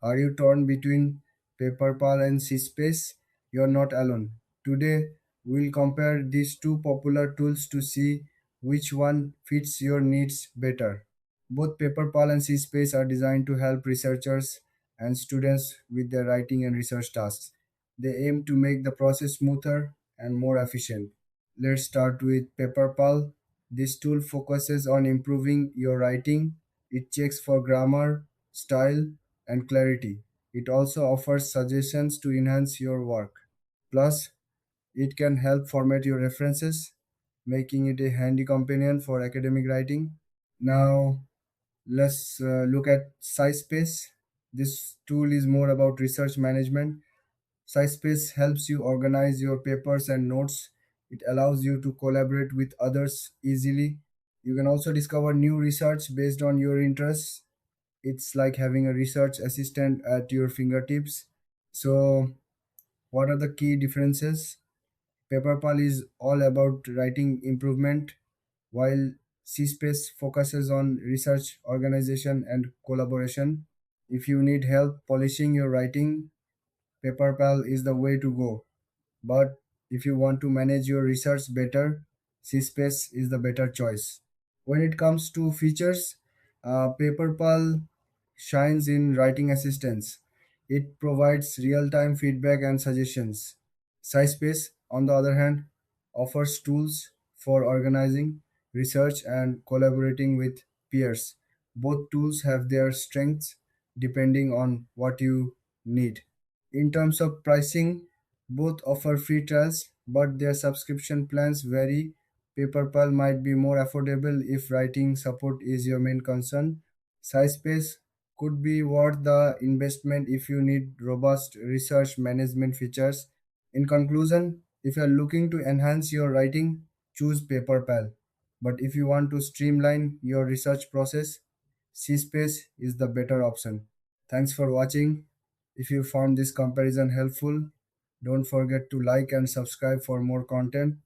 Are you torn between Paperpal and Scispace? You're not alone. Today, we'll compare these two popular tools to see which one fits your needs better. Both Paperpal and Scispace are designed to help researchers and students with their writing and research tasks. They aim to make the process smoother and more efficient. Let's start with Paperpal. This tool focuses on improving your writing. It checks for grammar, style, and clarity. It also offers suggestions to enhance your work. Plus, it can help format your references, making it a handy companion for academic writing. Now, let's look at Scispace. This tool is more about research management. Scispace helps you organize your papers and notes. It allows you to collaborate with others easily. You can also discover new research based on your interests. It's like having a research assistant at your fingertips. So, what are the key differences? Paperpal is all about writing improvement, while Cspace focuses on research, organization, and collaboration. If you need help polishing your writing, Paperpal is the way to go. But if you want to manage your research better, Cspace is the better choice. When it comes to features, Paperpal shines in writing assistance. It provides real-time feedback and suggestions. Scispace, on the other hand, offers tools for organizing, research, and collaborating with peers. Both tools have their strengths depending on what you need. In terms of pricing, both offer free trials, but their subscription plans vary. PaperPal might be more affordable if writing support is your main concern. Scispace could be worth the investment if you need robust research management features. In conclusion, if you are looking to enhance your writing, choose PaperPal. But if you want to streamline your research process, Cspace is the better option. Thanks for watching. If you found this comparison helpful, don't forget to like and subscribe for more content.